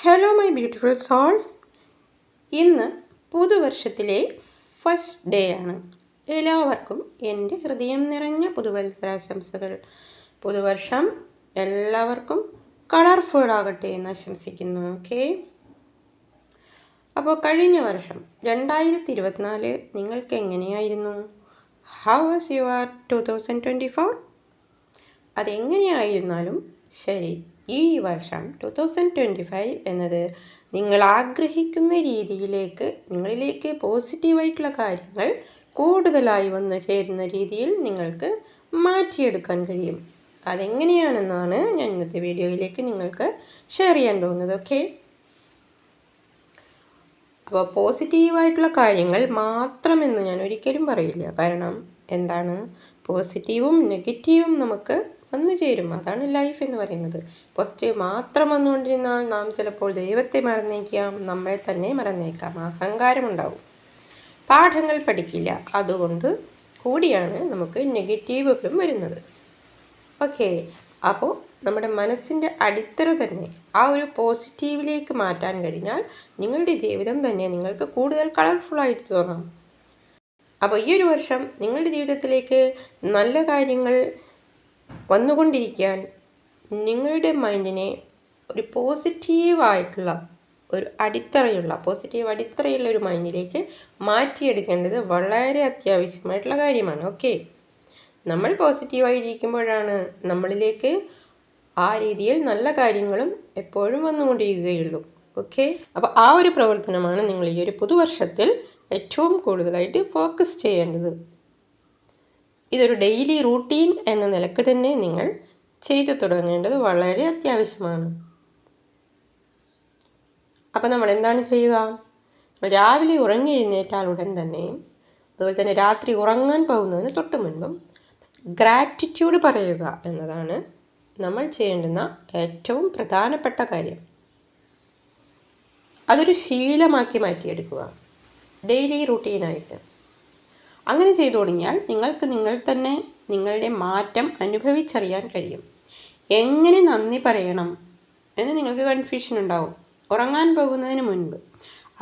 Hello my beautiful souls. ഇന്ന് പുതുവർഷത്തിലെ first day ആണ്. എല്ലാവർക്കും എൻ്റെ ഹൃദയം നിറഞ്ഞ പുതുവത്സരാശംസകൾ. പുതുവർഷം എല്ലാവർക്കും കളർഫുൾ ആകട്ടെ എന്ന് ആശംസിക്കുന്നു. ഓക്കെ, അപ്പോൾ കഴിഞ്ഞ വർഷം 2024 നിങ്ങൾക്ക് എങ്ങനെയായിരുന്നു? How was your 2024? അതെങ്ങനെയായിരുന്നാലും ശരി, ഈ വർഷം 2025 എന്നത് നിങ്ങൾ ആഗ്രഹിക്കുന്ന രീതിയിലേക്ക്, നിങ്ങളിലേക്ക് പോസിറ്റീവായിട്ടുള്ള കാര്യങ്ങൾ കൂടുതലായി വന്നു ചേരുന്ന രീതിയിൽ നിങ്ങൾക്ക് മാറ്റിയെടുക്കാൻ കഴിയും. അതെങ്ങനെയാണെന്നാണ് ഞാൻ ഇന്നത്തെ വീഡിയോയിലേക്ക് നിങ്ങൾക്ക് ഷെയർ ചെയ്യാൻ പോകുന്നത്. ഓക്കെ, അപ്പോൾ പോസിറ്റീവായിട്ടുള്ള കാര്യങ്ങൾ മാത്രമെന്ന് ഞാൻ ഒരിക്കലും പറയില്ല. കാരണം എന്താണ്, പോസിറ്റീവും നെഗറ്റീവും നമുക്ക് വന്നു ചേരും. അതാണ് ലൈഫ് എന്ന് പറയുന്നത്. പോസിറ്റീവ് മാത്രം വന്നുകൊണ്ടിരുന്നാൽ നാം ചിലപ്പോൾ ദൈവത്തെ മറന്നേക്കാം, നമ്മളെ തന്നെ മറന്നേക്കാം, അഹങ്കാരമുണ്ടാവും, പാഠങ്ങൾ പഠിക്കില്ല. അതുകൊണ്ട് കൂടിയാണ് നമുക്ക് നെഗറ്റീവുകളും വരുന്നത്. ഓക്കെ, അപ്പോൾ നമ്മുടെ മനസ്സിൻ്റെ അടിത്തറ തന്നെ ആ ഒരു പോസിറ്റീവിലേക്ക് മാറ്റാൻ കഴിഞ്ഞാൽ നിങ്ങളുടെ ജീവിതം തന്നെ നിങ്ങൾക്ക് കൂടുതൽ കളർഫുള്ളായിട്ട് തോന്നാം. അപ്പോൾ ഈ ഒരു വർഷം നിങ്ങളുടെ ജീവിതത്തിലേക്ക് നല്ല കാര്യങ്ങൾ വന്നുകൊണ്ടിരിക്കാൻ നിങ്ങളുടെ മൈൻഡിനെ ഒരു പോസിറ്റീവ് അടിത്തറയുള്ള ഒരു മൈൻഡിലേക്ക് മാറ്റിയെടുക്കേണ്ടത് വളരെ അത്യാവശ്യമായിട്ടുള്ള കാര്യമാണ്. ഓക്കെ, നമ്മൾ പോസിറ്റീവായിരിക്കുമ്പോഴാണ് നമ്മളിലേക്ക് ആ രീതിയിൽ നല്ല കാര്യങ്ങളും എപ്പോഴും വന്നുകൊണ്ടിരിക്കുകയുള്ളൂ. ഓക്കെ, അപ്പോൾ ആ ഒരു പ്രവർത്തനമാണ് നിങ്ങൾ ഈ ഒരു പുതുവർഷത്തിൽ ഏറ്റവും കൂടുതലായിട്ട് ഫോക്കസ് ചെയ്യേണ്ടത്. ഇതൊരു ഡെയിലി റൂട്ടീൻ എന്ന നിലക്ക് തന്നെ നിങ്ങൾ ചെയ്തു തുടങ്ങേണ്ടത് വളരെ അത്യാവശ്യമാണ്. അപ്പം നമ്മൾ എന്താണ് ചെയ്യുക? രാവിലെ ഉറങ്ങി എഴുന്നേറ്റാൽ ഉടൻ തന്നെയും, അതുപോലെ തന്നെ രാത്രി ഉറങ്ങാൻ പോകുന്നതിന് തൊട്ട് മുൻപും ഗ്രാറ്റിറ്റ്യൂഡ് പറയുക എന്നതാണ് നമ്മൾ ചെയ്യേണ്ടുന്ന ഏറ്റവും പ്രധാനപ്പെട്ട കാര്യം. അതൊരു ശീലമാക്കി മാറ്റിയെടുക്കുക, ഡെയിലി റൂട്ടീനായിട്ട്. അങ്ങനെ ചെയ്തു തുടങ്ങിയാൽ നിങ്ങൾക്ക് നിങ്ങൾ തന്നെ നിങ്ങളുടെ മാറ്റം അനുഭവിച്ചറിയാൻ കഴിയും. എങ്ങനെ നന്ദി പറയണം എന്ന് നിങ്ങൾക്ക് കൺഫ്യൂഷൻ ഉണ്ടാവും. ഉറങ്ങാൻ പോകുന്നതിന് മുൻപ്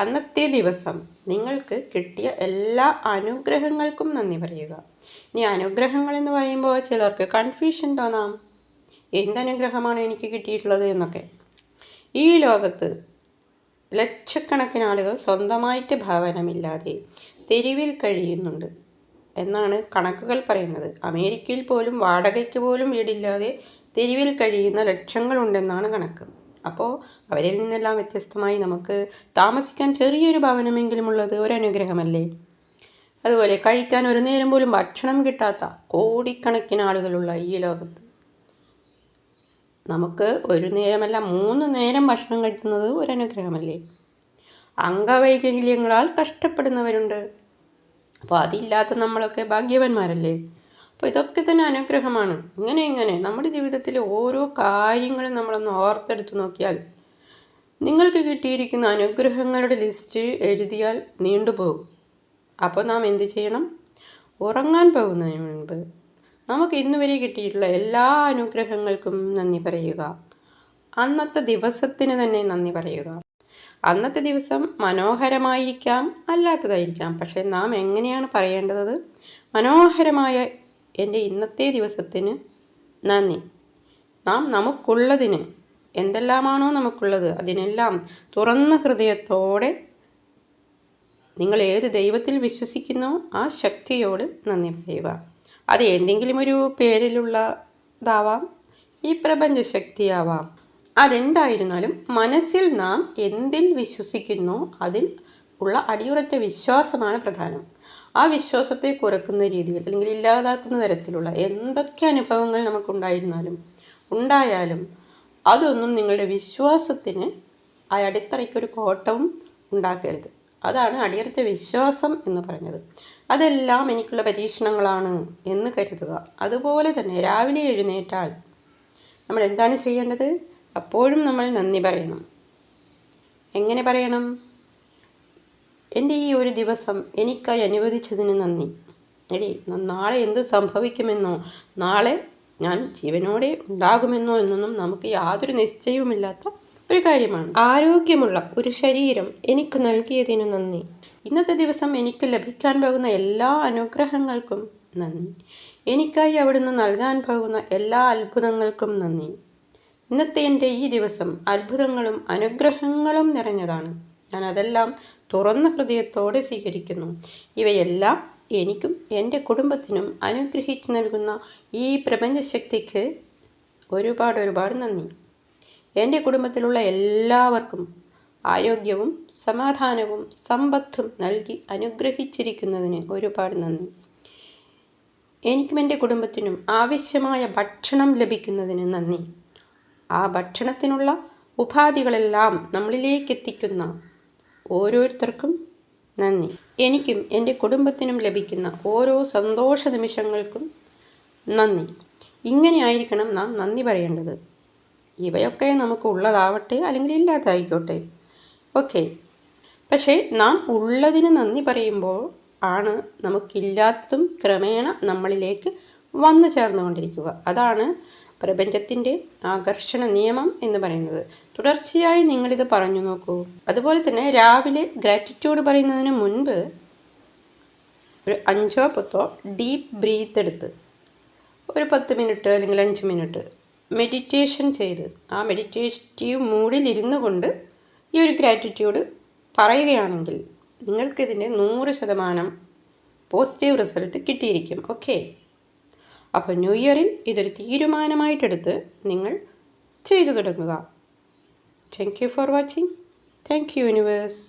അന്നത്തെ ദിവസം നിങ്ങൾക്ക് കിട്ടിയ എല്ലാ അനുഗ്രഹങ്ങൾക്കും നന്ദി പറയുക. ഇനി അനുഗ്രഹങ്ങൾ എന്ന് പറയുമ്പോൾ ചിലർക്ക് കൺഫ്യൂഷൻ തോന്നാം, എന്തനുഗ്രഹമാണ് എനിക്ക് കിട്ടിയിട്ടുള്ളത് എന്നൊക്കെ. ഈ ലോകത്ത് ലക്ഷക്കണക്കിന് ആളുകൾ സ്വന്തമായിട്ട് ഭവനമില്ലാതെ തെരുവിൽ കഴിയുന്നുണ്ട് എന്നാണ് കണക്കുകൾ പറയുന്നത്. അമേരിക്കയിൽ പോലും വാടകയ്ക്ക് പോലും വീടില്ലാതെ തെരുവിൽ കഴിയുന്ന ലക്ഷങ്ങളുണ്ടെന്നാണ് കണക്ക്. അപ്പോൾ അവരിൽ നിന്നെല്ലാം വ്യത്യസ്തമായി നമുക്ക് താമസിക്കാൻ ചെറിയൊരു ഭവനമെങ്കിലും ഉള്ളത് ഒരു അനുഗ്രഹമല്ലേ? അതുപോലെ കഴിക്കാൻ ഒരു നേരം പോലും ഭക്ഷണം കിട്ടാത്ത കോടിക്കണക്കിന് ആളുകളുള്ള ഈ ലോകത്ത് നമുക്ക് ഒരു നേരമല്ല 3 നേരം ഭക്ഷണം കഴിക്കുന്നത് ഒരു അനുഗ്രഹമല്ലേ? അംഗവൈകല്യങ്ങളാൽ കഷ്ടപ്പെടുന്നവരുണ്ട്. അപ്പോൾ അതില്ലാത്ത നമ്മളൊക്കെ ഭാഗ്യവാന്മാരല്ലേ? അപ്പോൾ ഇതൊക്കെ തന്നെ അനുഗ്രഹമാണ്. ഇങ്ങനെ നമ്മുടെ ജീവിതത്തിലെ ഓരോ കാര്യങ്ങളും നമ്മളൊന്ന് ഓർത്തെടുത്ത് നോക്കിയാൽ നിങ്ങൾക്ക് കിട്ടിയിരിക്കുന്ന അനുഗ്രഹങ്ങളുടെ ലിസ്റ്റ് എഴുതിയാൽ നീണ്ടുപോകും. അപ്പോൾ നാം എന്ത് ചെയ്യണം? ഉറങ്ങാൻ പോകുന്നതിന് മുൻപ് നമുക്ക് ഇന്നുവരെ കിട്ടിയിട്ടുള്ള എല്ലാ അനുഗ്രഹങ്ങൾക്കും നന്ദി പറയുക. അന്നത്തെ ദിവസത്തിന് തന്നെ നന്ദി പറയുക. അന്നത്തെ ദിവസം മനോഹരമായിരിക്കാം, അല്ലാത്തതായിരിക്കാം. പക്ഷേ നാം എങ്ങനെയാണ് പറയേണ്ടത്? മനോഹരമായ എൻ്റെ ഇന്നത്തെ ദിവസത്തിന് നന്ദി. നാം നമുക്കുള്ളതിന്, എന്തെല്ലാമാണോ നമുക്കുള്ളത്, അതിനെല്ലാം തുറന്ന ഹൃദയത്തോടെ നിങ്ങൾ ഏത് ദൈവത്തിൽ വിശ്വസിക്കുന്നോ ആ ശക്തിയോട് നന്ദി പറയുക. അത് എന്തെങ്കിലും ഒരു പേരിലുള്ളതാവാം, ഈ പ്രപഞ്ചശക്തിയാവാം. അതെന്തായിരുന്നാലും മനസ്സിൽ നാം എന്തിൽ വിശ്വസിക്കുന്നോ അതിൽ ഉള്ള അടിയുറച്ച വിശ്വാസമാണ് പ്രധാനം. ആ വിശ്വാസത്തെ കുറക്കുന്ന രീതിയിൽ അല്ലെങ്കിൽ ഇല്ലാതാക്കുന്ന തരത്തിലുള്ള എന്തൊക്കെ അനുഭവങ്ങൾ ഉണ്ടായാലും അതൊന്നും നിങ്ങളുടെ വിശ്വാസത്തിന് ആ അടിത്തറയ്ക്കൊരു കോട്ടവും ഉണ്ടാക്കരുത്. അതാണ് അടിയുറച്ച വിശ്വാസം എന്ന് പറഞ്ഞത്. അതെല്ലാം എനിക്കുള്ള പരീക്ഷണങ്ങളാണ് എന്ന് കരുതുക. അതുപോലെ തന്നെ രാവിലെ എഴുന്നേറ്റാൽ നമ്മൾ എന്താണ് ചെയ്യേണ്ടത്? അപ്പോഴും നമ്മൾ നന്ദി പറയണം. എങ്ങനെ പറയണം? എൻ്റെ ഈ ഒരു ദിവസം എനിക്കായി അനുവദിച്ചതിന് നന്ദി. അല്ലേ, നാളെ എന്തു സംഭവിക്കുമെന്നോ, നാളെ ഞാൻ ജീവനോടെ ഉണ്ടാകുമെന്നോ എന്നൊന്നും നമുക്ക് യാതൊരു നിശ്ചയവുമില്ലാത്ത ഒരു കാര്യമാണ്. ആരോഗ്യമുള്ള ഒരു ശരീരം എനിക്ക് നൽകിയതിനു നന്ദി. ഇന്നത്തെ ദിവസം എനിക്ക് ലഭിക്കാൻ പോകുന്ന എല്ലാ അനുഗ്രഹങ്ങൾക്കും നന്ദി. എനിക്കായി അവിടുന്ന് നൽകാൻ പോകുന്ന എല്ലാ അത്ഭുതങ്ങൾക്കും നന്ദി. ഇന്നത്തെ എൻ്റെ ഈ ദിവസം അത്ഭുതങ്ങളും അനുഗ്രഹങ്ങളും നിറഞ്ഞതാണ്. ഞാൻ അതെല്ലാം തുറന്ന ഹൃദയത്തോടെ സ്വീകരിക്കുന്നു. ഇവയെല്ലാം എനിക്കും എൻ്റെ കുടുംബത്തിനും അനുഗ്രഹിച്ചു നൽകുന്ന ഈ പ്രപഞ്ചശക്തിക്ക് ഒരുപാട് നന്ദി. എൻ്റെ കുടുംബത്തിലുള്ള എല്ലാവർക്കും ആരോഗ്യവും സമാധാനവും സമ്പത്തും നൽകി അനുഗ്രഹിച്ചിരിക്കുന്നതിന് ഒരുപാട് നന്ദി. എനിക്കും എൻ്റെ കുടുംബത്തിനും ആവശ്യമായ ഭക്ഷണം ലഭിക്കുന്നതിന് നന്ദി. ആ ഭക്ഷണത്തിനുള്ള ഉപാധികളെല്ലാം നമ്മളിലേക്ക് എത്തിക്കുന്ന ഓരോരുത്തർക്കും നന്ദി. എനിക്കും എൻ്റെ കുടുംബത്തിനും ലഭിക്കുന്ന ഓരോ സന്തോഷ നിമിഷങ്ങൾക്കും നന്ദി. ഇങ്ങനെയായിരിക്കണം നാം നന്ദി പറയേണ്ടത്. ഇവയൊക്കെ നമുക്ക് ഉള്ളതാവട്ടെ അല്ലെങ്കിൽ ഇല്ലാതായിക്കോട്ടെ, ഓക്കെ. പക്ഷേ നാം ഉള്ളതിന് നന്ദി പറയുമ്പോൾ ആണ് നമുക്കില്ലാത്തതും ക്രമേണ നമ്മളിലേക്ക് വന്നു ചേർന്നുകൊണ്ടിരിക്കുക. അതാണ് പ്രപഞ്ചത്തിൻ്റെ ആകർഷണ നിയമം എന്ന് പറയുന്നത്. തുടർച്ചയായി നിങ്ങളിത് പറഞ്ഞു നോക്കൂ. അതുപോലെ തന്നെ രാവിലെ ഗ്രാറ്റിറ്റ്യൂഡ് പറയുന്നതിന് മുൻപ് ഒരു 5-10 ഡീപ്പ് ബ്രീത്ത് എടുത്ത് ഒരു 10 മിനിറ്റ് അല്ലെങ്കിൽ 5 മിനിറ്റ് മെഡിറ്റേഷൻ ചെയ്ത് ആ മെഡിറ്റേറ്റീവ് മൂഡിൽ ഇരുന്നു കൊണ്ട് ഈ ഒരു ഗ്രാറ്റിറ്റ്യൂഡ് പറയുകയാണെങ്കിൽ നിങ്ങൾക്കിതിൻ്റെ 100% പോസിറ്റീവ് റിസൾട്ട് കിട്ടിയിരിക്കും. ഓക്കെ. അപ്പോൾ ന്യൂ ഇയറിൽ ഇതൊരു തീരുമാനമായിട്ടെടുത്ത് നിങ്ങൾ ചെയ്തു തുടങ്ങുക. Thank you for watching. Thank you universe.